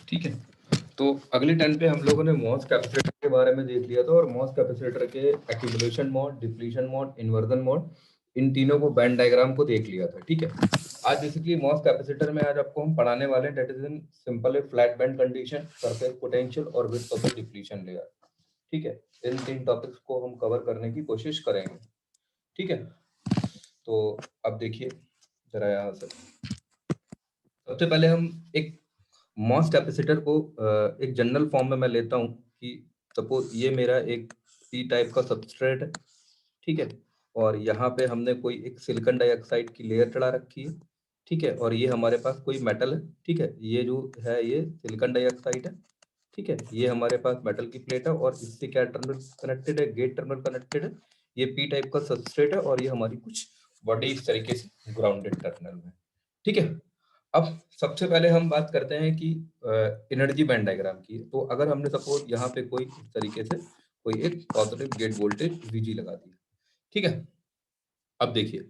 ठीक है। तो अगले टर्न पे हम लोगों ने मॉस कैपेसिटर के बारे में देख लिया था और मॉस कैपेसिटर के accumulation mode, depletion mode, inversion mode, इन तीनों को बैंड डायग्राम को देख लिया था। ठीक है। आज बेसिकली मॉस कैपेसिटर में आज आपको हम पढ़ाने वाले हैं that is in simple flat band condition, surface potential और width of the depletion layer. ठीक है। इन तीन टॉपिक्स को हम कवर करने की कोशिश करेंगे। ठीक है। तो अब देखिए जरा यहाँ से सबसे पहले हम एक मॉस कैपेसिटर को एक जनरल फॉर्म में मैं लेता हूँ कि सपोज ये मेरा एक पी टाइप का सबस्ट्रेट है। ठीक है। और यहाँ पे हमने कोई एक सिलिकॉन डाइऑक्साइड की लेयर चढ़ा रखी है। ठीक है। और ये हमारे पास कोई मेटल है। ठीक है। ये जो है ये सिलिकॉन डाइऑक्साइड है। ठीक है। ये हमारे पास मेटल की प्लेट है और इससे क्या टर्मिनल कनेक्टेड है, गेट टर्मिनल कनेक्टेड है। ये पी टाइप का सबस्ट्रेट है और ये हमारी कुछ बॉडी इस तरीके से ग्राउंडेड टर्मिनल में। ठीक है। अब सबसे पहले हम बात करते हैं कि एनर्जी बैंड डायग्राम की। तो अगर हमने सपोज यहाँ पे कोई इस तरीके से कोई एक पॉजिटिव गेट वोल्टेज वीजी लगा दिया। ठीक है। अब देखिए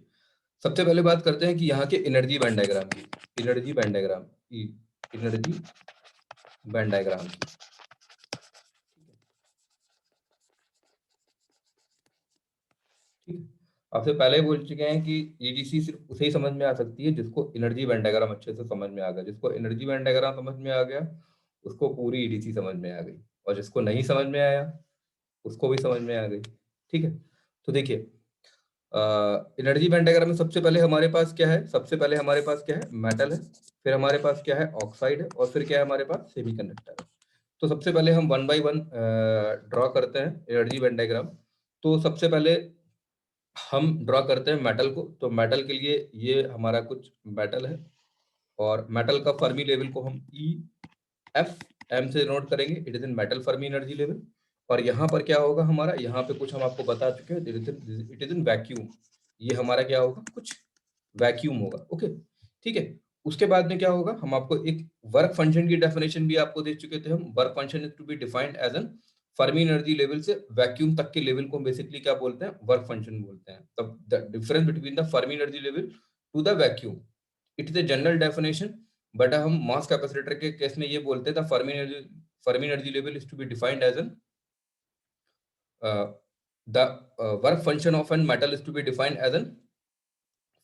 सबसे पहले बात करते हैं कि यहाँ के एनर्जी बैंड डायग्राम की। एनर्जी बैंड डायग्राम की, एनर्जी बैंड डायग्राम की। ठीक है। आपसे पहले ही बोल चुके हैं कि ईडीसी सिर्फ उसे ही समझ में आ सकती है जिसको एनर्जी बैंड डायग्राम अच्छे से समझ में आ गया। जिसको एनर्जी बैंड डायग्राम समझ में आ गया उसको पूरी ईडीसी समझ में आ गई, और जिसको नहीं समझ में आया उसको भी समझ में आ गई। ठीक है। तो देखिए एनर्जी बैंड डायग्राम में सबसे पहले हमारे पास क्या है, सबसे पहले हमारे पास क्या है, मेटल है। फिर हमारे पास क्या है, ऑक्साइड है। और फिर क्या है हमारे पास, सेमीकंडक्टर है। तो सबसे पहले हम वन बाय वन ड्रॉ करते हैं एनर्जी बैंड डायग्राम। तो सबसे पहले हम ड्रॉ करते हैं मेटल को। तो मेटल के लिए ये हमारा कुछ मेटल है और मेटल का फर्मी लेवल को हम ई एफ एम से नोट करेंगे। It is in metal Fermi energy level. और यहाँ पर क्या होगा हमारा, यहाँ पे कुछ हम आपको बता चुके हैं, इट इज इन वैक्यूम। ये हमारा क्या होगा, कुछ वैक्यूम होगा। ओके। ठीक है। उसके बाद में क्या होगा, हम आपको एक वर्क फंक्शन की डेफिनेशन भी आपको दे चुके थे। हम work function is to be defined as an Fermi energy level से वैक्यूम तक के लेवल को बेसिकली क्या बोलते हैं, वर्क फंक्शन बोलते हैं। तब the difference between the Fermi energy level to the vacuum, it is a general definition. But हम मास कैपेसिटर के केस में ये बोलते हैं Fermi energy level is to be defined as an the work function of an metal is to be defined as an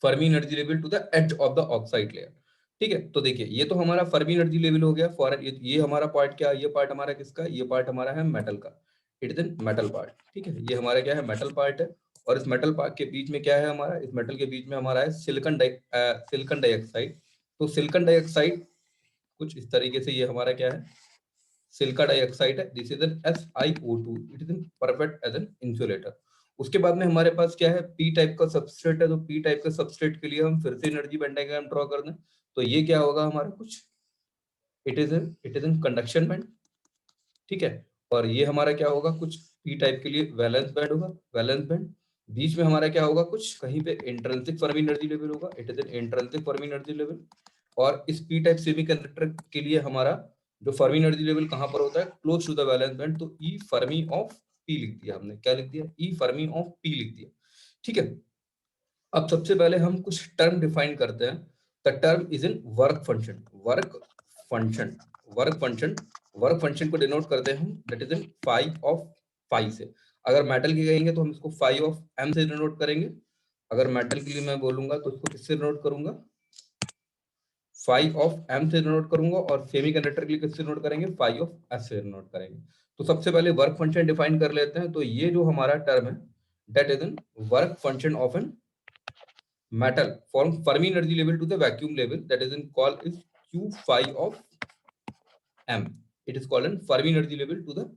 Fermi energy level to the edge of the oxide layer. ठीक है। तो देखिए ये तो हमारा Fermi energy level हो गया। For ये हमारा पार्ट क्या है, ये पार्ट हमारा किसका, ये पार्ट हमारा है मेटल का। It is N metal part. ठीक है। ये हमारा क्या है, मेटल पार्ट है। और इस मेटल पार्ट के बीच में क्या है हमारा, इस मेटल के बीच में हमारा है सिलिकॉन डाइऑक्साइड। तो सिलिकॉन डाइऑक्साइड कुछ इस तरीके से ये हमारा क्या है, सिलिका डाइऑक्साइड है। This is an SiO2। It is in perfect as an insulator. उसके बाद में हमारे पास क्या है, पी टाइप का सबस्ट्रेट है। तो पी टाइप का सबस्ट्रेट के लिए हम फिर से एनर्जी बैंड डायग्राम ड्रॉ कर दें। तो ये क्या होगा हमारा कुछ, it is in conduction band. ठीक है। और ये हमारा क्या होगा, कुछ पी टाइप के लिए वैलेंस बैंड होगा, वैलेंस बैंड। बीच में हमारा क्या होगा, कुछ कहीं पे इंट्रिंसिक फर्मी एनर्जी लेवल होगा। It is N intrinsic Fermi energy level. और इस पी टाइप सेमीकंडक्टर के लिए हमारा जो फर्मी एनर्जी लेवल कहां पर होता है, close to the valence band. तो ई फर्मी ऑफ पी लिख दिया हमने, क्या लिख दिया, ई फर्मी ऑफ पी लिख दिया। ठीक है। अब सबसे पहले हम कुछ टर्म डिफाइन करते हैं। The term is in work function. Work function, work function, work function को डिनोट करते हैं हम that is in five of five से। अगर मेटल की कहेंगे तो हम इसको फाइव ऑफ एम से डिनोट करेंगे। अगर मेटल के लिए मैं बोलूंगा तो इसको किससे डिनोट करूंगा, फाइव ऑफ एम से नोट करूंगा। और सेमीकंडक्टर के लिए किससे नोट करेंगे, फाइव ऑफ एस से नोट करेंगे। तो सबसे पहले वर्क फंक्शन डिफाइन कर लेते हैं। तो ये जो हमारा टर्म है that is an work function of an metal from Fermi energy level to the vacuum level, that is an call is Q5 of M. It is called an Fermi energy level to the,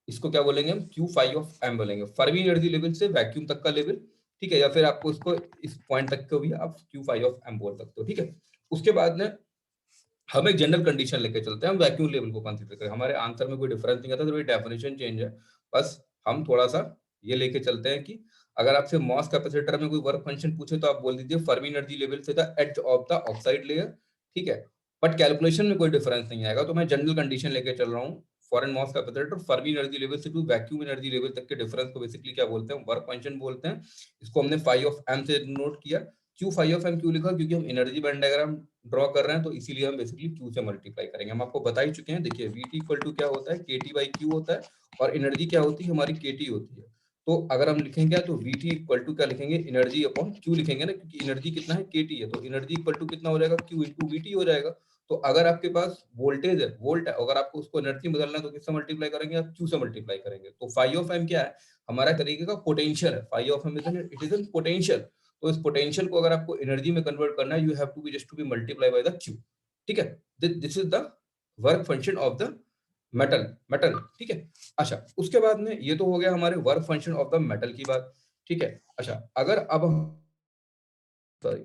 इसको क्या बोलेंगे हम, Q5 of M बोलेंगे, Fermi energy level से vacuum तक का level. ठीक है। या फिर आपको इसको इस पॉइंट तक को भी आप Q5 ऑफ एम बोल सकते हो। ठीक है। उसके बाद में हम एक जनरल कंडीशन लेके चलते हैं, हम वैक्यूम लेवल को कंसीडर करें। हमारे आंसर में कोई डिफरेंस नहीं आता, तो डेफिनेशन चेंज है। बस हम थोड़ा सा ये लेके चलते हैं कि अगर आपसे मॉस कैपेसिटर में कोई वर्क फंक्शन पूछे तो आप बोल दीजिए फर्मी एनर्जी लेवल से the edge of the oxide layer. ठीक है। बट कैलकुलेशन में कोई डिफरेंस नहीं आएगा। तो मैं जनरल कंडीशन लेके चल रहा हूँ। For an MOS capacitor Fermi energy level से टू वैक्यूम एनर्जी लेवल तक के डिफरेंस को बेसिकली क्या बोलते हैं, वर्क फंक्शन बोलते हैं। इसको हमने फाइव ऑफ एम से नोट किया। क्यों फाइव ऑफ एम क्यों लिखा, क्योंकि हम एनर्जी बैंड डायग्राम ड्रॉ कर रहे हैं, तो इसीलिए हम बेसिकली Q से मल्टीप्लाई करेंगे। हम आपको बता ही चुके हैं, देखिए VT इक्वल टू क्या होता है, KT बाई Q होता है, और एनर्जी क्या होती है हमारी, KT होती है। तो अगर हम लिखेंगे तो VT इक्वल टू क्या लिखेंगे, एनर्जी अपॉन Q लिखेंगे ना, क्योंकि एनर्जी कितना है, KT है, तो एनर्जी इक्वल टू कितना हो जाएगा, Q इंटू VT हो जाएगा। तो अगर आपके पास वोल्टेज है, वोल्ट है, अगर आपको उसको एनर्जी में बदलना है तो किससे मल्टीप्लाई करेंगे, आप Q से मल्टीप्लाई करेंगे। तो फाई ऑफ एम क्या है, हमारा तरीके का पोटेंशियल है, phi of M it is an potential. तो इस पोटेंशियल को अगर आपको एनर्जी में कन्वर्ट करना है, you have to be just to be multiply by the Q। ठीक है, this is the work function of the metal. ठीक है, अच्छा उसके बाद में ये तो हो गया हमारे work function of the metal की बात। ठीक है, अच्छा अगर अब सॉरी,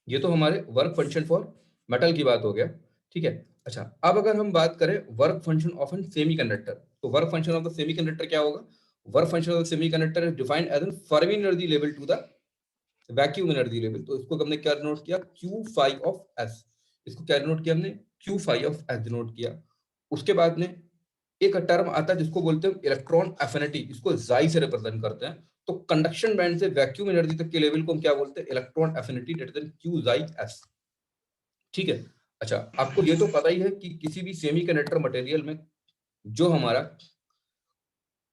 ये तो हमारे वर्क फंक्शन फॉर मेटल की बात हो गया। ठीक है, अच्छा अब अगर हम बात करें work function of an semiconductor, तो work function of the semiconductor क्या होगा, work function of the semiconductor is defined as an Fermi energy level to the vacuum energy level. तो इसको हमने क्या नोट किया, क्यू फाई ऑफ एस, इसको क्या नोट किया हमने, Q phi of S note किया। उसके बाद में एक टर्म आता है जिसको बोलते हैं इलेक्ट्रॉन एफिनिटी, इसको जाई से रिप्रेजेंट करते हैं। तो कंडक्शन बैंड से वैक्यूम एनर्जी तक के लेवल को हम क्या बोलते हैं, electron affinity, that is Q जाई एस। ठीक है, अच्छा आपको ये तो पता ही है कि किसी भी सेमीकंडक्टर मटेरियल में जो हमारा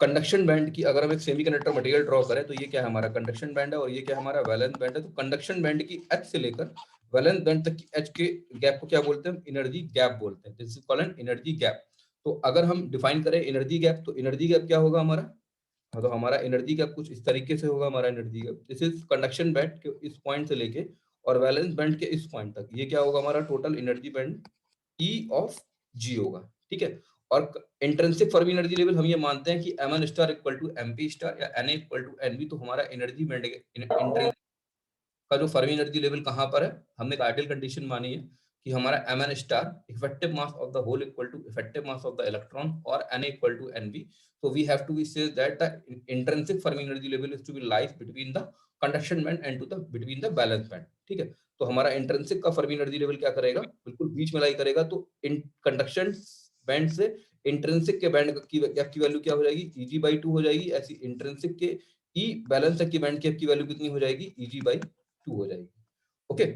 कंडक्शन बैंड की, अगर हम एक सेमीकंडक्टर मटेरियल ड्रॉ करें तो ये क्या है, हमारा कंडक्शन बैंड है, और ये क्या है, हमारा वैलेंस बैंड है। तो कंडक्शन बैंड की एच से लेकर वैलेंस बैंड तक की एच के गैप को क्या बोलते हैं, एनर्जी गैप बोलते हैं। This is called N energy gap. तो अगर हम डिफाइन करें एनर्जी गैप, तो एनर्जी गैप क्या होगा हमारा, हाँ, तो हमारा एनर्जी गैप कुछ इस तरीके से होगा, हमारा energy gap this is conduction band के इस पॉइंट से लेके और वैलेंस बैंड के इस पॉइंट तक, ये क्या होगा हमारा total energy band E of G होगा। ठीक है, और इंट्रिंसिक फर्मी एनर्जी लेवल हम ये मानते हैं कि Mn star equal to Mp star या Na इक्वल टू Nv। तो हमारा एनर्जी बैंड इंट्रिंसिक का जो फर्मी एनर्जी लेवल कहाँ पर है, हमने एक आइडियल कंडीशन मानी है कि हमारा Mn star effective mass of the hole equal to effective mass of the electron और Na equal to Nv। So we have to be say that the intrinsic Fermi energy level is to be lies between the conduction band and to the between the valence band। ठीक है, तो हमारा intrinsic का Fermi energy level क्या करेगा, बिल्कुल बीच में लाई करेगा। तो इन कंडक्शन बैंड से इंट्रिंसिक के बैंड की वैल्यू क्या हो जाएगी, Eg/2 हो जाएगी। ऐसी इंट्रिंसिक के ई बैलेंस तक की बैंड की वैल्यू कितनी हो जाएगी, Eg/2 हो जाएगी। ओके,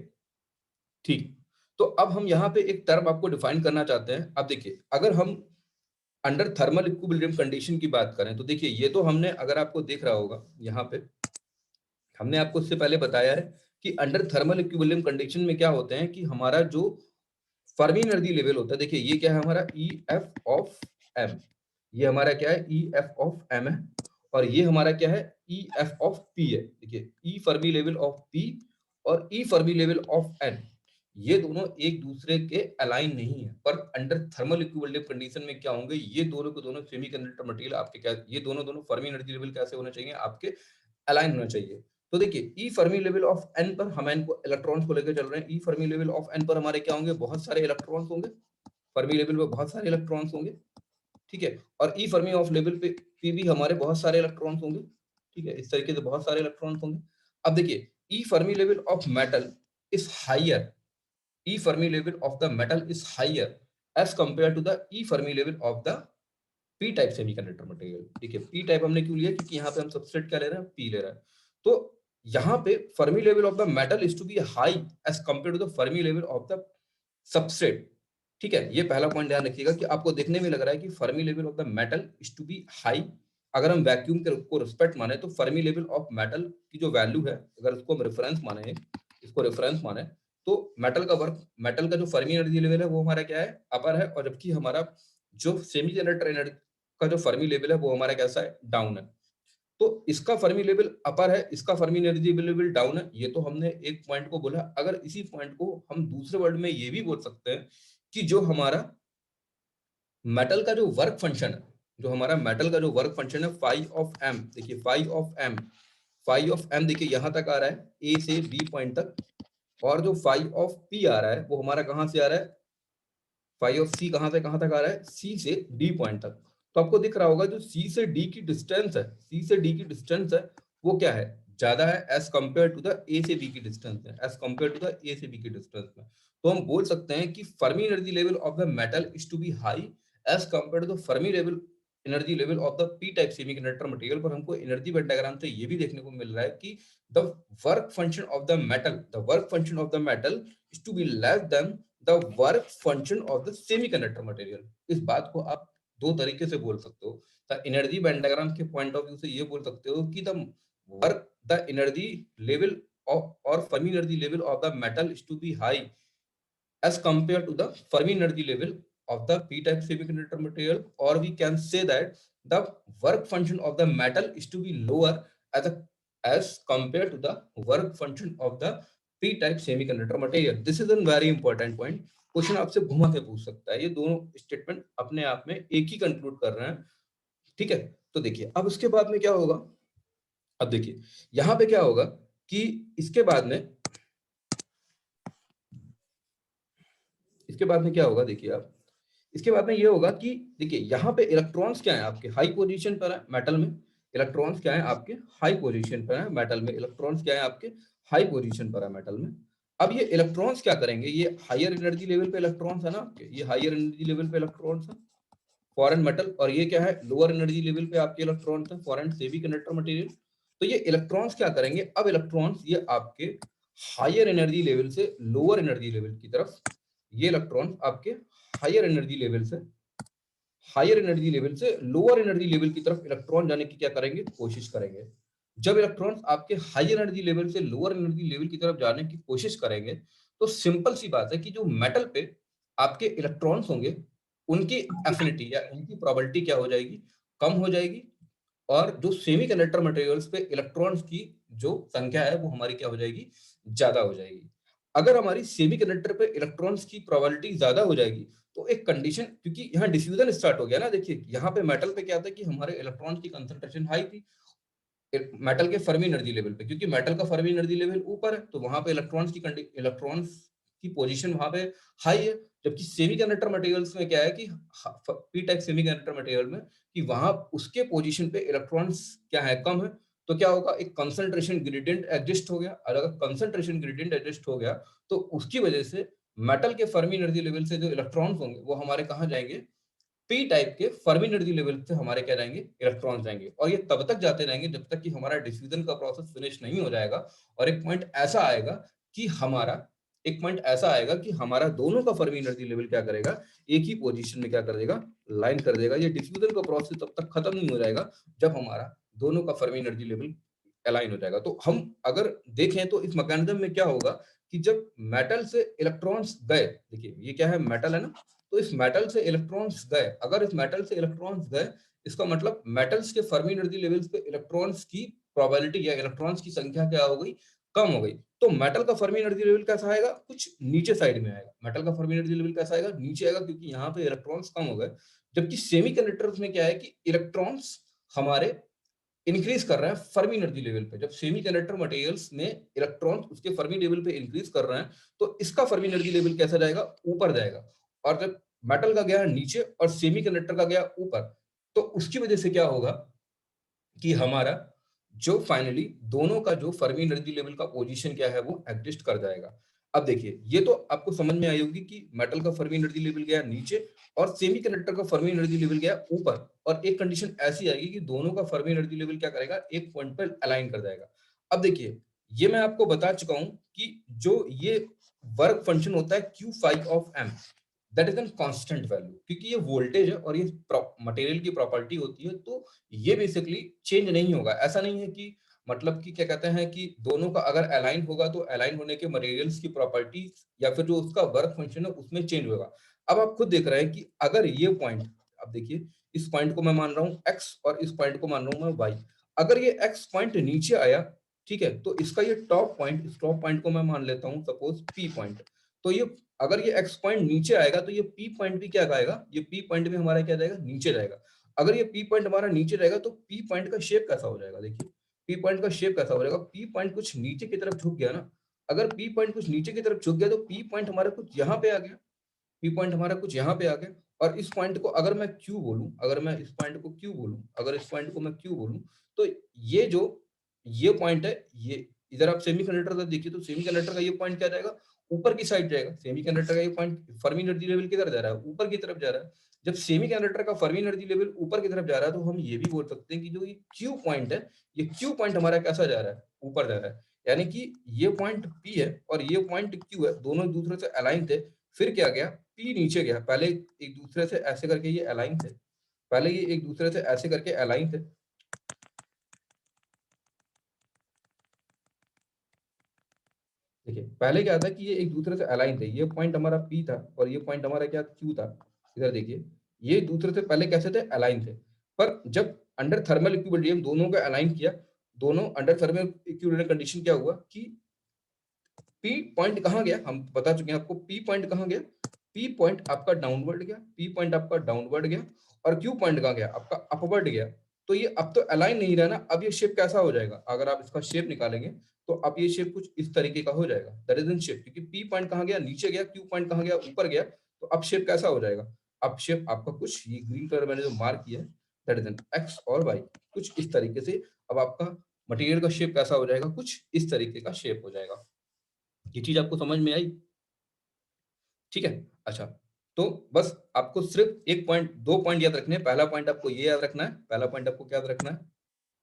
ठीक। तो अब हम यहाँ पे एक टर्म आपको डिफाइन करना चाहते हैं। अब देखिए, अगर हम अंडर थर्मल इक्विलिब्रियम कंडीशन की बात करें, तो देखिए ये तो हमने, अगर आपको देख रहा होगा यहाँ पे हमने आपको इससे पहले बताया है कि अंडर थर्मल इक्विलिब्रियम कंडीशन में क्या होते हैं कि हमारा जो फर्मी एनर्जी लेवल होता है, देखिए ये क्या है हमारा EF ऑफ M, ये हमारा क्या है EF ऑफ M है, और ये हमारा क्या है EF ऑफ P है। देखिए E Fermi level of P और E Fermi level of N, ये दोनों एक दूसरे के अलाइन नहीं है, पर अंडर थर्मल इक्विलिब्रियम कंडीशन में क्या होंगे, ये दोनों के दोनों सेमीकंडक्टर मटेरियल आपके क्या, ये दोनों फर्मी एनर्जी लेवल कैसे होना चाहिए, आपके अलाइन होना चाहिए। तो देखिए E Fermi level of N पर हम इनको इलेक्ट्रॉन्स को लेकर चल रहे हैं, ई फर्मी लेवल ऑफ एन पर हमारे क्या होंगे, बहुत सारे इलेक्ट्रॉन्स होंगे, फर्मी लेवल पे बहुत सारे इलेक्ट्रॉन्स होंगे। ठीक है, और ई फर्मी ऑफ लेवल पे भी हमारे बहुत सारे इलेक्ट्रॉन्स होंगे। ठीक है, इस तरीके से बहुत सारे इलेक्ट्रॉन्स होंगे। अब देखिए E Fermi level of metal is higher, E Fermi level of the metal is higher as compared to the E Fermi level of the P type semiconductor material। ठीक है, P type हमने क्यों लिया, क्योंकि यहाँ पे हम सबस्ट्रेट क्या ले रहे हैं, P ले रहे हैं। तो यहाँ पे Fermi level of the metal is to be high as compared to the Fermi level of the substrate। ठीक है, ये पहला पॉइंट ध्यान रखिएगा कि आपको देखने में लग रहा है कि Fermi level of the metal is to be high. अगर हम वैक्यूम के को रिस्पेक्ट माने तो फर्मी लेवल ऑफ मेटल की जो वैल्यू है, अगर उसको हम रेफरेंस माने, इसको रेफरेंस माने, तो मेटल का जो फर्मी एनर्जी लेवल है वो हमारा क्या है, अपर है, और जबकि हमारा जो सेमीकंडक्टर एनर्जी का जो फर्मी लेवल है वो हमारा कैसा है, डाउन है। तो इसका फर्मी लेवल अपर है, इसका फर्मी एनर्जी लेवल डाउन है। ये तो हमने एक पॉइंट को बोला। अगर इसी पॉइंट को हम दूसरे वर्ड में ये भी बोल सकते हैं कि जो हमारा मेटल का जो वर्क फंक्शन है, जो हमारा मेटल का जो वर्क फंक्शन है फाई ऑफ एम, देखिए फाई ऑफ एम देखिए यहां तक आ रहा है, ए से बी पॉइंट तक, और जो फाई ऑफ पी आ रहा है वो हमारा कहां से आ रहा है, फाई ऑफ सी कहां से कहां तक आ रहा है, सी से डी पॉइंट तक। तो आपको दिख रहा होगा जो सी से डी की डिस्टेंस है, सी से डी की डिस्टेंस है वो क्या है, ज्यादा है as compare to the A से बी की डिस्टेंस है, as compare to the A से बी की डिस्टेंस में। तो हम बोल सकते हैं कि Fermi energy level of the metal is to be high as compare to the Fermi level energy level of the P type semiconductor material पर हमको एनर्जी वेन डायग्राम से ये भी देखने को मिल रहा है कि the work function of the metal is to be less than the work function of the semiconductor material. इस बात को आप दो तरीके से बोल सकते हो। द एनर्जी वेन डायग्राम के पॉइंट ऑफ व्यू से ये बोल सकते हो कि the energy level or Fermi energy level of the metal is to be high as compared to the Fermi energy level of the p-type semiconductor material, or we can say that the work function of the metal is to be lower as compared to the work function of the p-type semiconductor material. This is a very important point. Question आपसे घुमा के पूछ सकता है। ये दोनों statement अपने आप में एक ही कंक्लूड कर रहे हैं, ठीक है। तो देखिए अब उसके बाद में क्या होगा, अब देखिए यहां पे क्या होगा कि इसके बाद में क्या होगा, देखिए आप इसके बाद में ये होगा कि देखिए यहाँ पे इलेक्ट्रॉन्स क्या है आपके हाई पोजीशन पर है मेटल में, इलेक्ट्रॉन्स क्या है आपके हाई पोजीशन पर है मेटल में, इलेक्ट्रॉन्स क्या है आपके हाई पोजीशन पर है मेटल में। अब ये इलेक्ट्रॉन्स क्या करेंगे, ये हायर एनर्जी लेवल पे इलेक्ट्रॉन्स है ना आपके, ये हायर एनर्जी लेवल पे इलेक्ट्रॉन्स है फॉरेन मेटल, और ये क्या है लोअर एनर्जी लेवल पे आपके इलेक्ट्रॉन्स है फॉरेन सेमीकंडक्टर मटेरियल। तो ये इलेक्ट्रॉन्स क्या करेंगे, अब इलेक्ट्रॉन्स ये आपके हायर एनर्जी लेवल से लोअर एनर्जी लेवल की तरफ, ये इलेक्ट्रॉन आपके हायर एनर्जी लेवल से लोअर एनर्जी लेवल की तरफ इलेक्ट्रॉन जाने की क्या करेंगे, कोशिश करेंगे। जब इलेक्ट्रॉन्स आपके हायर एनर्जी लेवल से लोअर एनर्जी लेवल की तरफ जाने की कोशिश करेंगे, तो सिंपल सी बात है कि जो मेटल पे आपके इलेक्ट्रॉन्स होंगे उनकी एफिनिटी या उनकी प्रोबेबिलिटी क्या हो जाएगी, कम हो जाएगी, और जो सेमीकंडक्टर मटेरियल्स पे इलेक्ट्रॉन्स की जो संख्या है वो हमारी क्या हो जाएगी, ज्यादा हो जाएगी। अगर हमारी सेमीकंडक्टर पे इलेक्ट्रॉन्स की प्रोबेबिलिटी ज्यादा हो जाएगी तो एक कंडीशन, क्योंकि यहाँ डिफ्यूजन स्टार्ट हो गया ना, देखिए यहाँ पे मेटल पे क्या था कि हमारे इलेक्ट्रॉन्स की कंसंट्रेशन हाई थी मेटल के फर्मी एनर्जी लेवल पे, क्योंकि मेटल का फर्मी एनर्जी लेवल ऊपर है तो वहां पे इलेक्ट्रॉन्स की पोजीशन वहां पे हाई है। जबकि सेमीकंडक्टर मटेरियल्स में क्या है कि पी टाइप सेमीकंडक्टर मटेरियल में कि वहां उसके पोजीशन पे इलेक्ट्रॉन्स क्या है, कम है। तो क्या होगा, एक कंसंट्रेशन ग्रेडियंट एडजस्ट हो गया, और अगर कंसंट्रेशन ग्रेडियंट एडजस्ट हो गया तो उसकी वजह से मेटल के फर्मी एनर्जी लेवल से जो इलेक्ट्रॉन्स होंगे वो हमारे कहाँ जाएंगे, पी टाइप के फर्मी एनर्जी लेवल से हमारे क्या जाएंगे, इलेक्ट्रॉन जाएंगे, और ये तब तक जाते रहेंगे जब तक कि हमारा डिफ्यूजन का प्रोसेस फिनिश नहीं हो जाएगा। और एक पॉइंट ऐसा आएगा कि हमारा दोनों का फर्मी एनर्जी लेवल क्या करेगा, एक ही पोजीशन में क्या कर देगा, लाइन कर देगा। ये डिफ्यूजन का प्रोसेस तब तक खत्म नहीं हो जाएगा जब हमारा दोनों का फर्मी एनर्जी लेवल अलाइन हो जाएगा। तो हम अगर देखें तो इस मैकेनिज्म में क्या होगा कि जब मेटल से इलेक्ट्रॉन्स गए, देखिए ये क्या है, मेटल है ना, तो इस मेटल से इलेक्ट्रॉन्स गए, अगर इस मेटल से इलेक्ट्रॉन्स गए इसका मतलब मेटल्स के फर्मी एनर्जी लेवल्स पे इलेक्ट्रॉन्स की प्रोबेबिलिटी या इलेक्ट्रॉन्स की संख्या क्या हो गई, कम हो गई। तो मेटल का फर्मी एनर्जी लेवल कैसा आएगा, कुछ नीचे साइड में आएगा। मेटल का फर्मी एनर्जी लेवल कैसा आएगा, नीचे आएगा, क्योंकि यहाँ पे इलेक्ट्रॉन्स कम हो गए। जबकि सेमीकंडक्टर्स में क्या है कि इलेक्ट्रॉन्स हमारे इंक्रीज कर रहे हैं फर्मी एनर्जी लेवल पे। जब सेमीकंडक्टर मटेरियल्स में इलेक्ट्रॉन उसके फर्मी लेवल पे इंक्रीज कर रहे हैं तो इसका फर्मी एनर्जी लेवल कैसा जाएगा, ऊपर जाएगा। और जब मेटल का गया नीचे और सेमीकंडक्टर का गया ऊपर, तो उसकी वजह से क्या होगा कि हमारा जो फाइनली दोनों का जो फर्मी एनर्जी लेवल का पोजीशन क्या है वो एडजस्ट कर जाएगा। अब देखिए ये तो आपको समझ में आई होगी कि मेटल का फर्मी एनर्जी लेवल गया नीचे और सेमीकंडक्टर का फर्मी एनर्जी लेवल गया ऊपर, और एक कंडीशन ऐसी आएगी कि दोनों का फर्मी एनर्जी लेवल क्या करेगा, एक पॉइंट पर अलाइन कर जाएगा। अब देखिए ये मैं आपको बता चुका हूं कि जो ये वर्क फंक्शन होता है Q5 of M, that is N constant value, क्योंकि ये वोल्टेज है और ये मटेरियल की प्रॉपर्टी होती है, तो ये बेसिकली चेंज नहीं होगा। ऐसा नहीं है कि मतलब कि क्या कहते हैं कि दोनों का अगर अलाइन होगा तो अलाइन होने के मटेरियल्स की प्रॉपर्टी या फिर जो उसका वर्क फंक्शन है उसमें चेंज होगा। अब आप खुद देख रहे हैं कि अगर ये पॉइंट, अब देखिए इस पॉइंट को मैं मान रहा हूँ एक्स और इस पॉइंट को मान रहा हूँ मैं वाई, अगर ये एक्स पॉइंट नीचे आया, ठीक है, तो इसका ये टॉप पॉइंट, इस टॉप पॉइंट को मैं मान लेता हूँ सपोज पी पॉइंट। तो ये अगर ये एक्स पॉइंट नीचे आएगा तो ये पी पॉइंट भी क्या आएगा, ये पी पॉइंट भी हमारा क्या जाएगा, नीचे जाएगा। अगर ये पी पॉइंट हमारा नीचे जाएगा तो पी पॉइंट का शेप कैसा हो जाएगा, देखिए पी पॉइंट का शेप कैसा हो जाएगा, पी पॉइंट कुछ नीचे की तरफ झुक गया ना। अगर पी पॉइंट कुछ नीचे की तरफ झुक गया तो पी पॉइंट हमारा कुछ यहाँ पे आ गया, पी पॉइंट हमारा कुछ यहाँ पे आ गया। और इस पॉइंट को अगर मैं क्यू बोलूं, अगर मैं इस पॉइंट को क्यू बोलूं, अगर इस पॉइंट को मैं क्यू बोलूं, तो ये जो ये पॉइंट है, ये इधर आप सेमीकंडक्टर का देखिए तो सेमीकंडक्टर का ये पॉइंट क्या जाएगा, ऊपर की साइड जाएगा। सेमीकंडक्टर का ये पॉइंट फर्मी एनर्जी लेवल किधर जा रहा है, ऊपर की तरफ जा रहा है। जब सेमीकंडक्टर का फर्मी एनर्जी लेवल ऊपर की तरफ जा रहा है तो हम ये भी बोल सकते हैं कि जो ये क्यू पॉइंट है, ये क्यू पॉइंट हमारा कैसा जा रहा है, ऊपर जा रहा है। यानी कि ये पॉइंट पी है और ये पॉइंट क्यू है, दोनों एक दूसरे से अलाइन थे। फिर क्या गया, पी नीचे गया, पहले एक दूसरे से ऐसे करके ये अलाइन थे, पहले ये एक दूसरे से ऐसे करके अलाइन थे। देखिए पहले क्या था कि ये एक दूसरे से अलाइन थे, ये पॉइंट हमारा पी था और ये पॉइंट हमारा क्या क्यू था। इधर देखिए ये एक दूसरे से पहले कैसे थे, अलाइन थे। पर जब अंडर थर्मल इक्विलिब्रियम दोनों को अलाइन किया, दोनों अंडर थर्मल इक्विलिब्रियम कंडीशन क्या हुआ कि पी पॉइंट कहाँ गया, हम बता चुके हैं आपको पी पॉइंट कहाँ गया, पी पॉइंट आपका डाउनवर्ड गया, पी पॉइंट आपका डाउनवर्ड गया और क्यू पॉइंट कहाँ गया, आपका अपवर्ड गया। तो ये अब तो अलाइन नहीं रहा ना, अब ये शेप कैसा हो जाएगा, अगर आप इसका शेप निकालेंगे तो अब ये शेप कुछ इस तरीके का हो जाएगा, दैट इज इन शेप, क्योंकि पी पॉइंट कहाँ गया, नीचे गया, क्यू पॉइंट कहाँ गया, ऊपर गया। तो अब शेप कैसा हो जाएगा, अब शेप आपका कुछ ये ग्रीन कलर मैंने जो मार्क किया है दैट इज इन एक्स और वाई, कुछ इस तरीके से। अब आपका मटेरियल का शेप कैसा हो जाएगा, कुछ इस तरीके का शेप हो जाएगा। ये चीज आपको समझ में आई, ठीक है। अच्छा, तो बस आपको सिर्फ एक पॉइंट, दो पॉइंट याद रखने हैं। पहला पॉइंट आपको ये याद रखना है, पहला पॉइंट आपको क्या याद रखना है,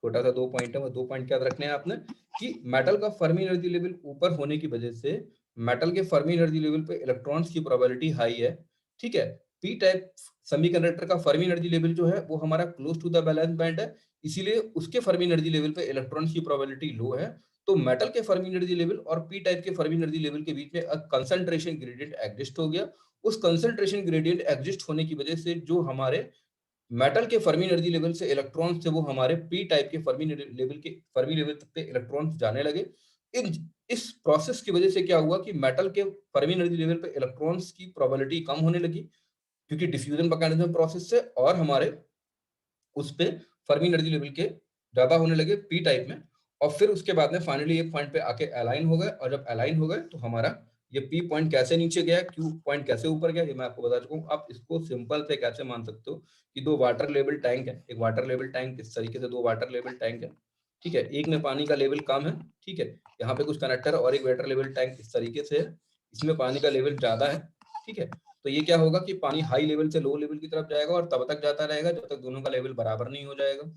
छोटा सा दो पॉइंट है, वो दो पॉइंट क्या याद रखने हैं आपने, कि मेटल का फर्मी एनर्जी लेवल ऊपर होने की वजह से मेटल के फर्मी एनर्जी लेवल पे इलेक्ट्रॉन्स की प्रोबेबिलिटी हाई है, ठीक है। पी टाइप सेमीकंडक्टर का फर्मी एनर्जी लेवल जो है वो हमारा close to the valence band है, इसीलिए उसके फर्मी एनर्जी लेवल पे इलेक्ट्रॉन्स की प्रोबेबिलिटी लो है। तो मेटल के फर्मी एनर्जी लेवल और पी टाइप के फर्मी एनर्जी लेवल के बीच में कंसंट्रेशन ग्रेडियंट एग्जिस्ट हो गया। उस कंसंट्रेशन ग्रेडियंट एग्जिस्ट होने की वजह से जो हमारे मेटल के फर्मी एनर्जी लेवल से इलेक्ट्रॉन से वो हमारे पी टाइप के फर्मी लेवल तक पे इलेक्ट्रॉन जाने लगे। इन इस प्रोसेस की वजह से क्या हुआ कि मेटल के फर्मी एनर्जी लेवल पे इलेक्ट्रॉन्स की प्रोबेबिलिटी कम होने लगी, क्योंकि डिफ्यूजन मैकेनिज्म प्रोसेस से, और हमारे उस पे फर्मी एनर्जी लेवल के ज्यादा होने लगे पी टाइप में। और फिर उसके बाद में फाइनली एक पॉइंट पे आके अलाइन हो गए, और जब अलाइन हो गए तो हमारा ये पी पॉइंट कैसे नीचे गया, क्यू पॉइंट कैसे ऊपर गया, ये मैं आपको बता चुका हूँ। आप इसको सिंपल से कैसे मान सकते हो कि दो वाटर लेवल टैंक है, एक वाटर लेवल टैंक इस तरीके से, दो वाटर लेवल टैंक है, ठीक है। एक में पानी का लेवल कम है, ठीक है, यहाँ पे कुछ कनेक्टर और एक वाटर लेवल टैंक इस तरीके से है, इसमें पानी का लेवल ज्यादा है, ठीक है। तो ये क्या होगा कि पानी हाई लेवल से लो लेवल की तरफ जाएगा और तब तक जाता रहेगा जब तक दोनों का लेवल बराबर नहीं हो जाएगा।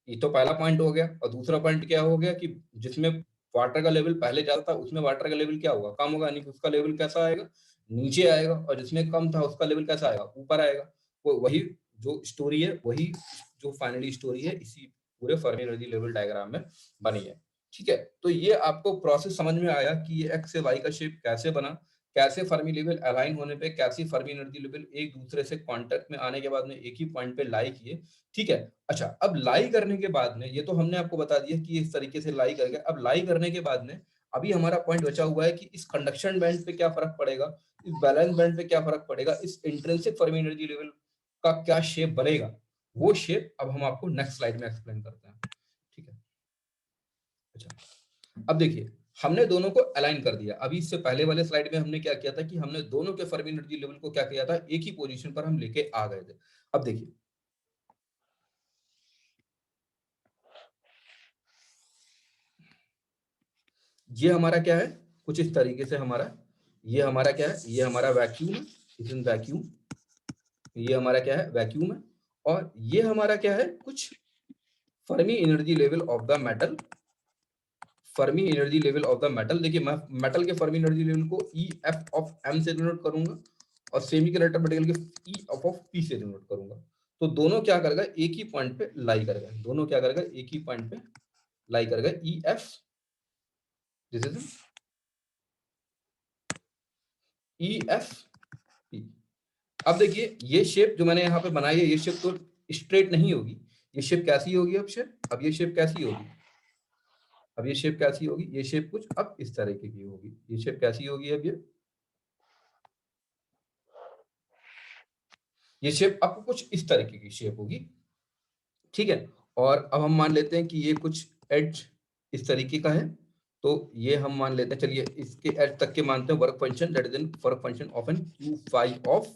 ये तो पहला पॉइंट हो गया। और दूसरा पॉइंट क्या हो गया कि जिसमें वाटर का लेवल पहले ज्यादा था उसमें वाटर का लेवल क्या होगा, कम होगा, यानी कि उसका लेवल कैसा आएगा, नीचे आएगा। और जिसमें कम था उसका लेवल कैसा आएगा, ऊपर आएगा। वो वही जो स्टोरी है, वही जो फाइनली स्टोरी है इसी पूरे फर्मी एनर्जी लेवल डायग्राम में बनी है, ठीक है। तो ये आपको प्रोसेस समझ में आया कि ये एक्स से वाई का शेप कैसे बना, कैसे फर्मी लेवल अलाइन होने पे कैसी फर्मी एनर्जी लेवल एक दूसरे से कांटेक्ट में आने के बाद में एक ही पॉइंट पे लाई किए, ठीक है। अच्छा, अब लाई करने के बाद में, ये तो हमने आपको बता दिया कि इस तरीके से लाई करके, अब लाई करने के बाद में अभी हमारा पॉइंट बचा हुआ है कि इस कंडक्शन बैंड पे क्या फर्क पड़ेगा, इस बैलेंस बैंड पे क्या फर्क पड़ेगा, इस इंट्रिंसिक फर्मी एनर्जी लेवल का क्या शेप बनेगा। वो शेप अब हम आपको नेक्स्ट स्लाइड में एक्सप्लेन करते हैं, ठीक है। अच्छा, अब देखिए हमने दोनों को अलाइन कर दिया। अभी इससे पहले वाले स्लाइड में हमने क्या किया था कि हमने दोनों के फर्मी एनर्जी लेवल को क्या किया था, एक ही पोजीशन पर हम लेके आ गए थे। अब देखिए ये हमारा क्या है, कुछ इस तरीके से हमारा, ये हमारा क्या है, ये हमारा वैक्यूम है, इज इन वैक्यूम, ये हमारा क्या है, वैक्यूम है। और ये हमारा क्या है, कुछ Fermi energy level of the metal, Fermi energy level of the metal. देखिए मैं मेटल के फर्मी एनर्जी लेवल को ई एफ ऑफ एम से डिनोट करूंगा और सेमीकंडक्टर मटेरियल के ई एफ ऑफ पी से डिनोट करूंगा। तो दोनों क्या करेगा, एक ही पॉइंट पे लाई करेगा, दोनों क्या करेगा, एक ही पॉइंट पे लाई करेगा, E F, this is E F P. अब देखिए ये शेप जो मैंने यहाँ पे बनाई है, ये शेप तो स्ट्रेट नहीं होगी, ये शेप कैसी होगी, अब शेप, अब ये शेप कैसी होगी, अब ये शेप कैसी होगी, ये शेप कुछ अब इस तरीके की होगी, ये शेप कैसी होगी, अब ये शेप आपको कुछ इस तरीके की शेप होगी, ठीक है। और अब हम मान लेते हैं कि ये कुछ एज इस तरीके का है, तो ये हम मान लेते हैं, चलिए इसके एज तक के मानते हैं work function, that is in work function of an Q five of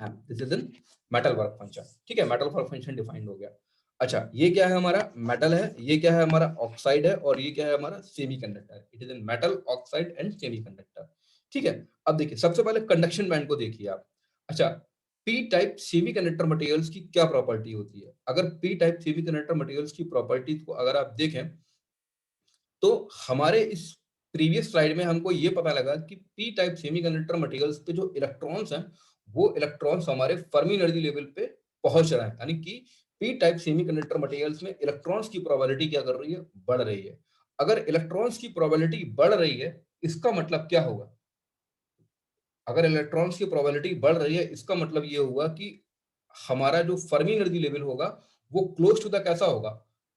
M, this is in metal work function, ठीक है। मेटल वर्क फंक्शन डिफाइंड हो गया। अच्छा, ये क्या है, हमारा मेटल है, ये क्या है, हमारा ऑक्साइड है, और ये क्या है, हमारा semiconductor, it is in metal oxide and semiconductor, ठीक है। अब देखिए सबसे पहले कंडक्शन बैंड को देखिए आप। अच्छा, पी टाइप सेमीकंडक्टर मटेरियल्स की क्या प्रॉपर्टी होती है। अगर पी टाइप सेमीकंडक्टर मटेरियल्स की प्रॉपर्टी को अगर आप देखें तो हमारे इस प्रीवियस स्लाइड में हमको ये पता लगा कि पी टाइप सेमीकंडक्टर मटेरियल्स पे जो इलेक्ट्रॉन्स हैं वो इलेक्ट्रॉन्स हमारे फर्मी एनर्जी लेवल पे पहुंच रहे हैं, यानी कि पी टाइप सेमीकंडक्टर मटेरियल्स में इलेक्ट्रॉन्स की प्रोबेबिलिटी क्या कर रही है, बढ़ रही है। अगर इलेक्ट्रॉन्स की प्रोबेबिलिटी बढ़ रही है इसका मतलब क्या होगा, अगर इलेक्ट्रॉन्स की प्रोबेबिलिटी बढ़ रही है इसका मतलब ये होगा कि हमारा जो फर्मी एनर्जी लेवल होगा वो क्लोज टू द कैसा होगा,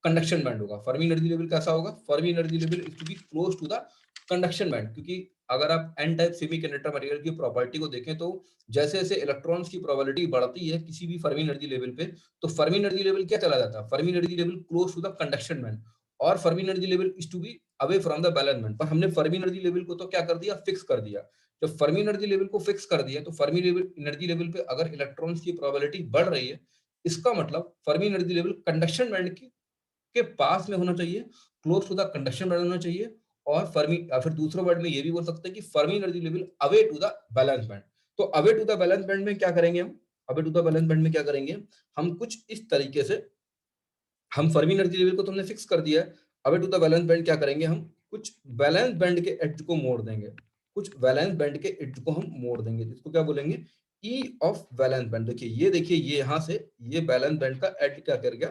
कंडक्शन बैंड होगा। फर्मी एनर्जी लेवल कैसा होगा, Fermi energy level is to be close to the conduction band. क्योंकि अगर आप एन टाइप सेमीकंडक्टर मटेरियल की प्रॉपर्टी को देखें तो जैसे जैसे इलेक्ट्रॉन्स की प्रोबेबिलिटी बढ़ती है किसी भी फर्मी एनर्जी लेवल पे, तो फर्मी एनर्जी लेवल क्या चला जाता है, Fermi energy level close to the conduction band, और Fermi energy level is to be away from the valence band. पर हमने फर्मी एनर्जी लेवल को तो क्या कर दिया, फिक्स कर दिया। जब फर्मी एनर्जी लेवल को फिक्स कर दिया तो फर्मी एनर्जी लेवल पे अगर इलेक्ट्रॉन्स की प्रोबेबिलिटी बढ़ रही है इसका मतलब Fermi energy level conduction band के पास में होना चाहिए, close to the conduction band होना चाहिए। और फर्मी या फिर दूसरे वर्ड में ये भी बोल सकते हैं कि Fermi energy level away to the valence band. तो away to the valence band में क्या करेंगे हम, away to the valence band में क्या करेंगे हम, कुछ इस तरीके से हम फर्मी एनर्जी लेवल को तो हमने फिक्स कर दिया है। अबे टू द बैलेंस बैंड क्या करेंगे हम, कुछ बैलेंस बैंड के एड्ज को मोड़ देंगे, कुछ बैलेंस बैंड के एड्ज को हम मोड़ देंगे, जिसको क्या बोलेंगे, ई ऑफ बैलेंस बैंड। देखिए ये यहाँ से ये बैलेंस बैंड का एड क्या कर गया,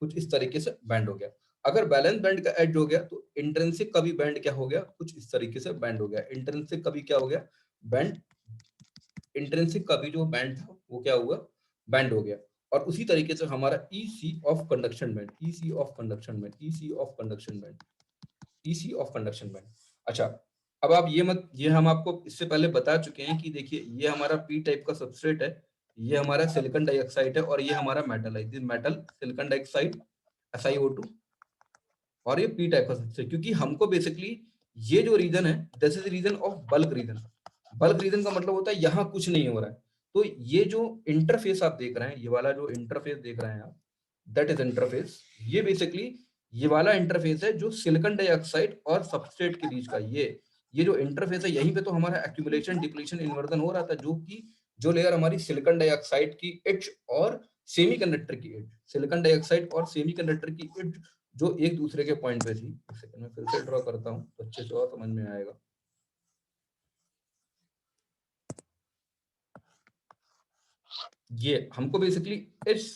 कुछ इस तरीके से बैंड हो गया। अगर बैलेंस बैंड का एड हो गया तो इंट्रिंसिक का भी बैंड क्या हो गया, कुछ इस तरीके से बैंड हो गया। इंट्रिंसिक का भी क्या हो गया, बैंड, इंट्रिंसिक का भी जो बैंड था वो क्या हुआ, बैंड हो गया। और उसी तरीके से हमारा EC of conduction band, EC of conduction band, EC of conduction band, EC of conduction band. अच्छा, अब आप ये हम आपको इससे पहले बता चुके हैं कि देखिए ये हमारा पी टाइप का सबस्ट्रेट है, ये हमारा सिलिकॉन डाइऑक्साइड है और ये हमारा मेटल है। This metal silicon dioxide SiO2 और ये पी टाइप का सबस्ट्रेट। क्योंकि हमको बेसिकली ये जो रीजन है this is region of bulk region. Bulk region का मतलब होता है यहाँ कुछ नहीं हो रहा है। तो ये जो इंटरफेस आप देख रहे हैं, ये वाला जो इंटरफेस देख रहे हैं आप, दैट इज इंटरफेस। ये बेसिकली ये वाला इंटरफेस है जो सिलिकॉन डाइऑक्साइड और सबस्ट्रेट के बीच का। ये जो इंटरफेस है यहीं पे तो हमारा एक्यूमुलेशन डिप्लीशन इन्वर्जन हो रहा था, जो कि जो लेयर हमारी सिलिकॉन डाइऑक्साइड की एज और सेमीकंडक्टर की एज, सिलिकॉन डाइऑक्साइड और सेमीकंडक्टर की एज जो एक दूसरे के पॉइंट पे थी। एक सेकंड में फिर से ड्रॉ करता हूँ तो अच्छे से और समझ में आएगा। ये हमको बेसिकली इस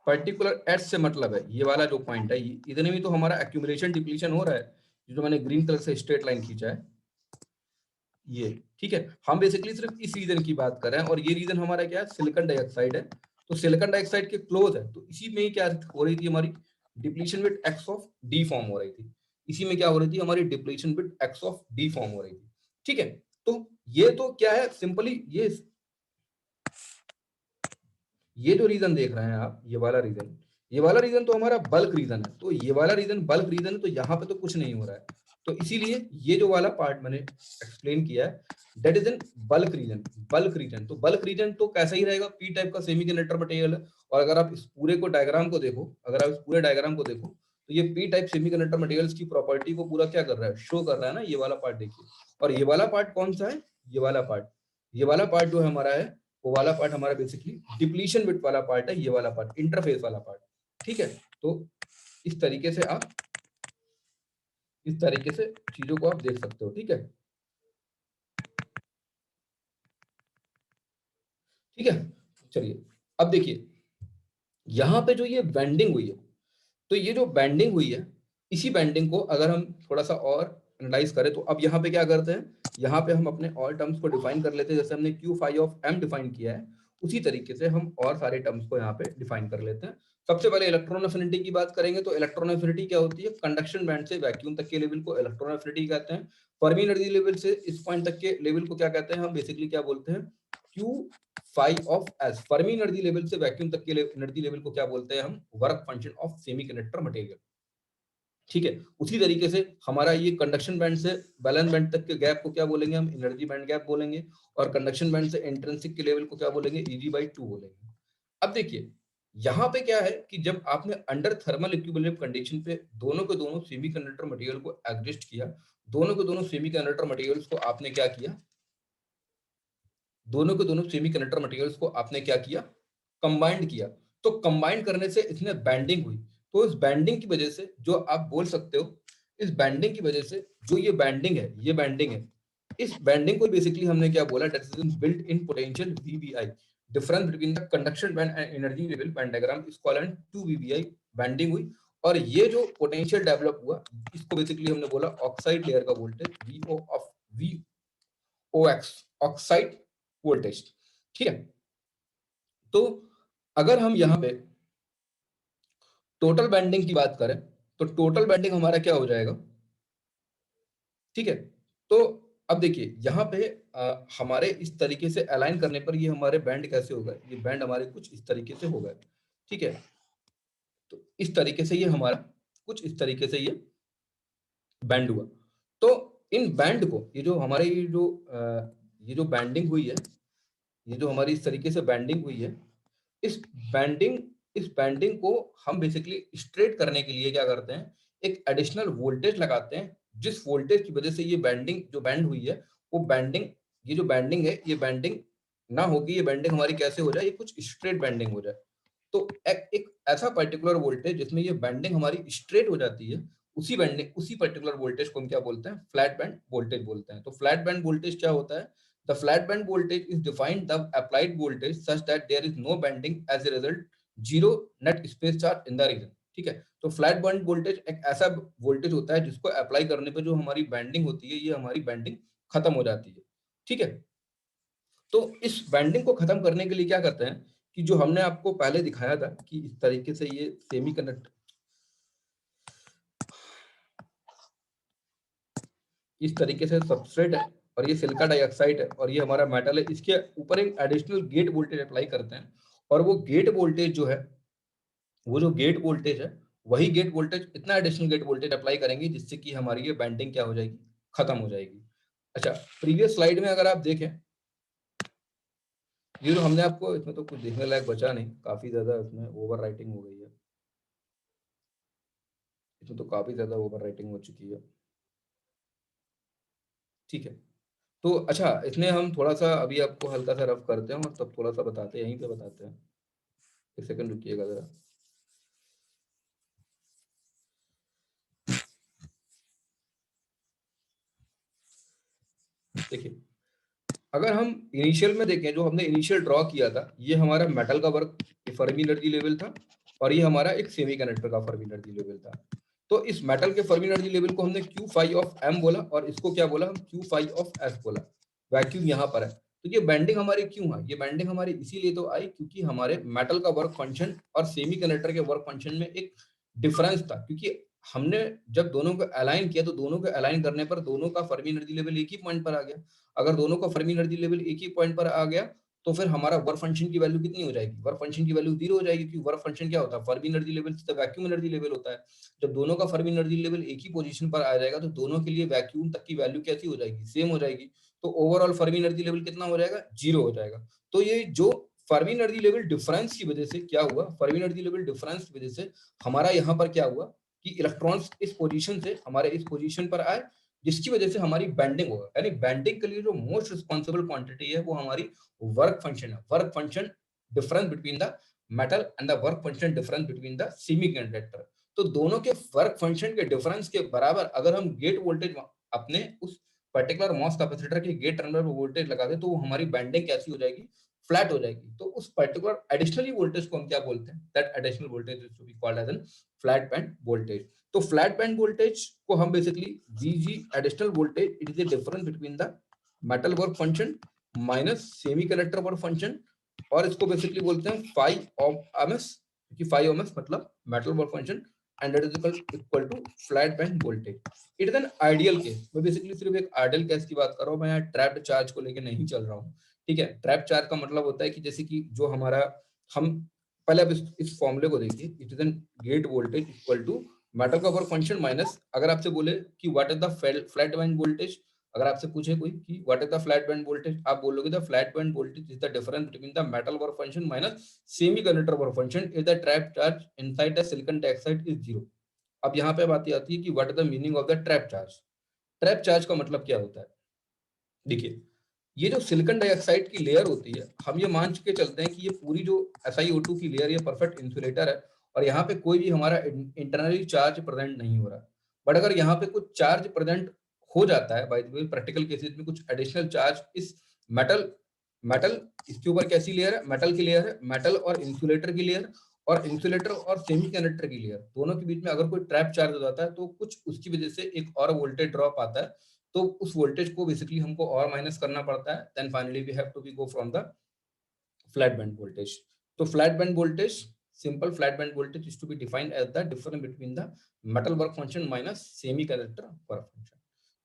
पर्टिकुलर एस से मतलब है, ये वाला जो पॉइंट है इतने में तो हमारा एक्यूमुलेशन डिप्लीशन हो रहा है, जो मैंने ग्रीन कलर से स्ट्रेट लाइन खींचा है ये, ठीक है। हम बेसिकली सिर्फ इस रीजन की बात कर रहे हैं और ये रीजन हमारा क्या है, सिलिकॉन डाइऑक्साइड है। तो सिलिकॉन डाइऑक्साइड के क्लोज है तो इसी में क्या हो रही थी हमारी depletion with x of D form हो रही थी, इसी में क्या हो रही थी हमारी depletion with x of D form हो रही थी, ठीक है। तो ये तो क्या है, सिंपली ये जो रीजन देख रहे हैं आप, ये वाला रीजन तो हमारा बल्क रीजन है। तो ये वाला रीजन बल्क रीजन है तो यहाँ पे तो कुछ नहीं हो रहा है। तो इसीलिए ये जो वाला पार्ट मैंने एक्सप्लेन किया है that is in bulk region. Bulk region तो बल्क रीजन तो कैसा ही रहेगा, पी टाइप का सेमीकंडक्टर मटेरियल है। और अगर आप इस पूरे को डायग्राम को देखो, अगर आप इस पूरे डायग्राम को देखो तो ये पी टाइप सेमीकंडक्टर मटेरियल्स की प्रॉपर्टी को पूरा क्या कर रहा है, शो कर रहा है ना। ये वाला पार्ट देखिए, और ये वाला पार्ट कौन सा है, ये वाला पार्ट, ये वाला पार्ट जो है हमारा है, वो वाला पार्ट हमारा बेसिकली डिप्लीशन बिट वाला पार्ट है, ये वाला पार्ट इंटरफेस वाला पार्ट, ठीक है। तो इस तरीके से आप इस तरीके से चीजों को आप देख सकते हो, ठीक है, ठीक है। चलिए अब देखिए यहाँ पे जो ये बैंडिंग हुई है, तो ये जो बैंडिंग हुई है इसी बैंडिंग को अगर हम थोड़ा सा और एनालाइज करें तो अब यहाँ पे क्या करते हैं, यहाँ पे हम अपने और टर्म्स को डिफाइन कर लेते हैं। जैसे हमने Q phi of M define किया है उसी तरीके से हम और सारे टर्म्स को यहाँ पे डिफाइन कर लेते हैं। सबसे पहले इलेक्ट्रॉन एफिनिटी की बात करेंगे तो इलेक्ट्रॉन एफिनिटी क्या होती है, कंडक्शन बैंड से वैक्यूम तक के लेवल को इलेक्ट्रॉन एफिनिटी कहते हैं। फर्मी एनर्जी लेवल से इस पॉइंट तक के लेवल को क्या कहते हैं, हम बेसिकली क्या बोलते हैं, Q phi of S. Fermi energy level से वैक्यूम तक के एनर्जी लेवल को क्या बोलते हैं हम, work function of semiconductor material, ठीक है। उसी तरीके से हमारा ये कंडक्शन बैंड से बैलेंस बैंड तक के गैप को क्या बोलेंगे, हम एनर्जी बैंड गैप बोलेंगे। और कंडक्शन बैंड से इंट्रिंसिक के लेवल को क्या बोलेंगे, Eg/2 बोलेंगे। अब देखिए यहाँ पे क्या है कि जब आपने अंडर थर्मल इक्विलिब्रियम कंडीशन पे दोनों के दोनों सेमीकंडक्टर मटेरियल को एग्जिस्ट किया, दोनों के दोनों सेमीकंडक्टर मटेरियल्स को आपने क्या किया, दोनों के दोनों सेमीकंडक्टर मटेरियल्स को आपने क्या किया, कंबाइंड किया। तो कंबाइंड करने से इसमें बैंडिंग हुई। तो इस बैंडिंग की वजह से जो आप बोल सकते हो, इस बैंडिंग की वजह से जो ये बैंडिंग है, ये बैंडिंग है, इस बैंडिंग को बेसिकली हमने क्या बोला, that is built in potential VBI, difference between the conduction band and energy level band diagram is called 2 VBI, bending हुई। और ये जो पोटेंशियल डेवलप हुआ, इसको बेसिकली हमने बोला ऑक्साइड लेयर का voltage, VO of VOX, oxide voltage. ठीक है, तो अगर हम यहाँ पे टोटल बैंडिंग की बात करें तो टोटल बैंडिंग हमारा क्या हो जाएगा, ठीक है। तो अब देखिए यहाँ पे हमारे इस तरीके से अलाइन करने पर ये हमारे बैंड कैसे होगा, ये बैंड हमारे कुछ इस तरीके से होगा, ठीक है। तो इस तरीके से ये हमारा कुछ इस तरीके से ये बैंड हुआ। तो इन बैंड को, ये जो हमारे ये जो बैंडिंग हुई है, ये जो हमारी इस तरीके से बैंडिंग हुई है, इस बैंडिंग इस बैंडिंग को हम बेसिकली स्ट्रेट करने के लिए क्या करते हैं, एक एडिशनल वोल्टेज लगाते हैं, जिस वोल्टेज की वजह से ये बैंडिंग जो बैंड हुई है, वो बैंडिंग, ये जो बैंडिंग है, ये बैंडिंग ना होगी, ये बैंडिंग हमारी कैसे हो जाए, ये कुछ स्ट्रेट बैंडिंग हो जाए। तो एक ऐसा पर्टिकुलर वोल्टेज जिसमें ये बैंडिंग हमारी स्ट्रेट हो जाती है, उसी बैंडिंग, उसी पर्टिकुलर वोल्टेज को हम क्या बोलते हैं, फ्लैट बैंड वोल्टेज बोलते हैं। तो फ्लैट बैंड वोल्टेज क्या होता है, the flat band voltage is defined the applied voltage such that there is no bending, as a result zero net space charge in the region. ठीक है, तो flat band voltage एक ऐसा voltage होता है जिसको अप्लाई करने पे जो हमारी बैंडिंग होती है, ये हमारी बैंडिंग खत्म हो जाती है। ठीक है, तो इस बैंडिंग को खत्म करने के लिए क्या करते हैं कि जो हमने आपको पहले दिखाया था कि इस तरीके से ये सेमीकंडक्टर, इस तरीके से सबस्ट्रेट है और ये सिलिका डाइऑक्साइड है और ये हमारा मेटल है, इसके ऊपर एक एडिशनल गेट वोल्टेज अप्लाई करते हैं। और वो गेट वोल्टेज जो है, वो जो गेट वोल्टेज है, वही गेट वोल्टेज, इतना एडिशनल गेट वोल्टेज अप्लाई करेंगे जिससे कि हमारी ये बैंडिंग क्या हो जाएगी, खत्म हो जाएगी। अच्छा, प्रीवियस स्लाइड में अगर आप देखें, ये जो हमने आपको, इसमें तो कुछ देखने लायक बचा नहीं, काफी ज्यादा इसमें ओवर राइटिंग हो गई है, इसमें तो काफी ज्यादा ओवर राइटिंग हो चुकी है। ठीक है, तो अच्छा, इसमें हम थोड़ा सा अभी आपको हल्का सा रफ करते हैं और तब थोड़ा सा बताते हैं, यहीं पे बताते हैं। एक सेकंड रुकिएगा जरा। देखिए, अगर हम इनिशियल में देखें, जो हमने इनिशियल ड्रॉ किया था, ये हमारा मेटल का वर्क फर्मी एनर्जी लेवल था और ये हमारा एक सेमीकंडक्टर का फर्मी एनर्जी लेवल था। तो इस मेटल के फर्मी एनर्जी लेवल को हमने Q फाई ऑफ M बोला और इसको क्या बोला, हम Q फाई ऑफ S बोला। वैक्यूम यहाँ पर है, तो ये बैंडिंग हमारी क्यों है, ये बैंडिंग हमारी इसीलिए तो आई क्योंकि हमारे मेटल का वर्क फंक्शन और सेमीकंडक्टर के वर्क फंक्शन में एक डिफरेंस था। क्योंकि हमने जब दोनों को अलाइन किया, तो दोनों को अलाइन करने पर दोनों का फर्मी एनर्जी लेवल एक ही पॉइंट पर आ गया। अगर दोनों का फर्मी एनर्जी लेवल एक ही पॉइंट पर आ गया, तो फिर हमारा वर्क फंक्शन की वैल्यू कितनी हो जाएगी, वर्क फंक्शन की वैल्यू 0 हो जाएगी, क्योंकि वर्क फंक्शन क्या होता है, फर्मी एनर्जी लेवल से वैक्यूम एनर्जी लेवल होता है। जब दोनों का फर्मी एनर्जी लेवल एक ही पोजीशन पर आ जाएगा, तो दोनों के लिए वैक्यूम तक की वैल्यू कैसी हो जाएगी, सेम हो जाएगी। तो ओवरऑल फर्मी एनर्जी लेवल कितना हो जाएगा, 0 हो जाएगा। तो ये जो फर्मी एनर्जी लेवल डिफरेंस की वजह से क्या हुआ, फर्मी एनर्जी लेवल डिफरेंस की वजह से हमारा यहाँ पर क्या हुआ कि इलेक्ट्रॉन्स इस पोजीशन से हमारे इस पोजीशन पर आए, जिसकी वजह से हमारी बैंडिंग होगा। यानी बैंडिंग के लिए जो मोस्ट रिस्पॉन्सिबल क्वांटिटी है, वो हमारी वर्क फंक्शन है, work function difference between the metal and the work function difference between the semiconductor. तो दोनों के वर्क फंक्शन के डिफरेंस के बराबर अगर हम गेट वोल्टेज अपने उस पर्टिकुलर मॉस कैपेसिटर के गेट टर्मिनल पर वोल्टेज लगा दे, तो हमारी बैंडिंग कैसी हो जाएगी, फ्लैट हो जाएगी। तो उस पर्टिकुलर एडिशनली वोल्टेज को हम क्या बोलते हैं, that additional voltage is to be called as an flat band voltage. तो फ्लैट बैंड वोल्टेज को हम basically VG additional voltage, it is the difference between the metal work function minus semiconductor work function, और इसको basically बोलते हैं phi of MS, क्योंकि phi MS मतलब metal work function and that is equal to flat band voltage. It is an ideal case, मैं basically सिर्फ एक ideal case की बात कर रहा हूँ, मैं यहाँ ट्रैप्ड चार्ज को लेकर नहीं चल रहा हूँ। ठीक है, ट्रैप चार्ज का मतलब होता है कि जैसे कि जो हमारा, हम पहले अब इस फॉर्मूले को देखिए, it is an gate voltage equal to metal का वर्क फंक्शन माइनस, अगर आपसे बोले कि what is the flat band voltage, अगर आपसे पूछे कोई कि what is the flat band voltage, आप बोलोगे the flat band voltage is the difference between the metal work function minus semiconductor work function if the trap charge inside the silicon dioxide is 0। अब यहाँ पे बात आती है कि what is the meaning of the trap charge. Trap charge का मतलब क्या होता है, देखिए, ये जो सिलिकॉन डाइऑक्साइड की लेयर होती है, हम ये मान के चलते हैं कि ये पूरी जो SiO2 की लेयर, ये परफेक्ट इंसुलेटर है और यहाँ पे कोई भी हमारा इंटरनली चार्ज प्रेजेंट नहीं हो रहा। बट अगर यहाँ पे कुछ चार्ज प्रेजेंट हो जाता है, by the way practical cases में कुछ एडिशनल चार्ज इस मेटल मेटल इसके ऊपर कैसी लेयर है, मेटल की लेयर है, मेटल और इंसुलेटर की लेयर, और इंसुलेटर और सेमीकंडक्टर की लेयर, दोनों के बीच में अगर कोई ट्रैप चार्ज हो जाता है तो कुछ उसकी वजह से एक और वोल्टेज ड्रॉप आता है, तो उस वोल्टेज को बेसिकली हमको और माइनस करना पड़ता है। Then finally we have to be go from the flat band voltage. तो flat band voltage, simple flat band voltage is to be defined as the difference between the metal work function minus semiconductor work function.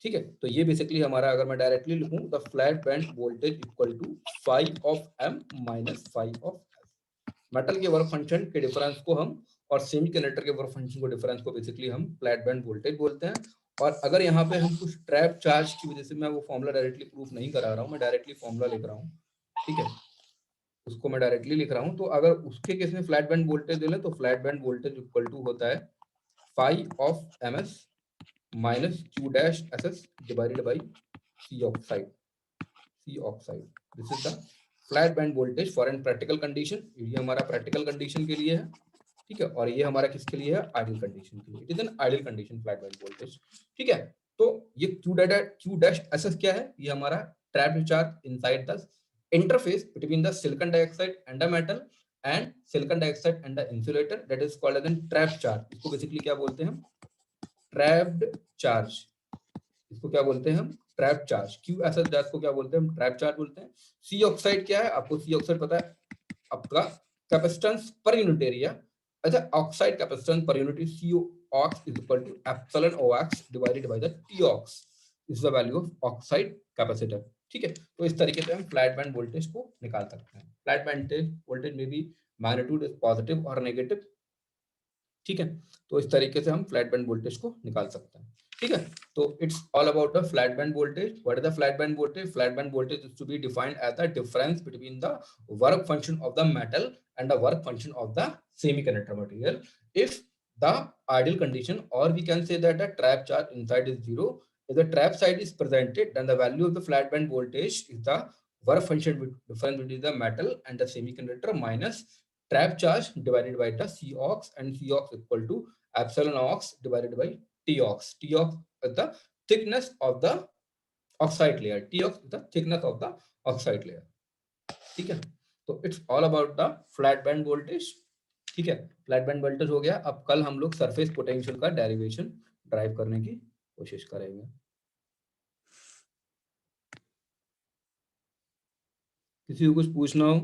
ठीक है, तो ये basically हमारा, अगर मैं directly लिखूं, the flat band voltage equal to phi of M minus phi of S. Metal के work function के डिफरेंस को हम, और सेमीकंडक्टर के वर्क फंक्शन को डिफरेंस को बेसिकली हम फ्लैट बैंड वोल्टेज बोलते हैं। और अगर यहाँ पे हम कुछ ट्रैप चार्ज की वजह से, मैं वो फॉर्मूला डायरेक्टली प्रूफ नहीं करा रहा हूँ, मैं डायरेक्टली फॉर्मूला लिख रहा हूँ, ठीक है, उसको मैं डायरेक्टली लिख रहा हूँ। तो अगर उसके केस में फ्लैट बैंड वोल्टेज दे लें तो flat band voltage equal to होता है phi of M S minus Q dash S S divided by C oxide, C oxide. This is the flat band voltage for an practical condition. ये हमारा practical condition के लिए है, ठीक है, और ये हमारा किसके लिए है, आइडियल कंडीशन के लिए। It is an ideal condition flat band voltage, ठीक है। तो ये क्यू डैश एस एस क्या है, ये हमारा trapped charge inside the interface between the silicon dioxide and the metal and silicon dioxide and the insulator, that is called as a trap charge। इसको basically क्या बोलते हैं हम, ट्रैप्ड चार्ज। इसको क्या बोलते हैं हम, trap charge. Q S charge को क्या बोलते हैं हम, ट्रैप चार्ज बोलते हैं। सी ऑक्साइड क्या है, आपको सी ऑक्साइड पता है, आपका कैपेसिटेंस पर यूनिट एरिया। अच्छा, oxide capacitance per unit C ox is equal to epsilon OX divided by the T ox, is the value of oxide capacitor. ठीक है, तो इस तरीके से हम फ्लैट बैंड वोल्टेज को निकाल सकते हैं। फ्लैट बैंड वोल्टेज में भी मैग्नीट्यूड इज पॉजिटिव और नेगेटिव, ठीक है, तो इस तरीके से हम फ्लैट बैंड वोल्टेज को निकाल सकते हैं। ठीक है, तो it's all about the flat band voltage. What is the flat band voltage? Flat band voltage is to be defined as the difference between the work function of the metal and the work function of the semiconductor material if the ideal condition, or we can say that the trap charge inside is zero. If the trap side is presented, then the value of the flat band voltage is the work function difference between the metal and the semiconductor minus trap charge divided by the C ox, and C ox equal to epsilon ox divided by T ox. T ox is the thickness of the oxide layer. T ox is the thickness of the oxide layer. ठीक है, तो it's all about the flat band voltage. ठीक है, flat band voltage हो गया। अब कल हम लोग सरफेस पोटेंशियल का डेरिवेशन ड्राइव करने की कोशिश करेंगे। किसी को कुछ पूछना हो?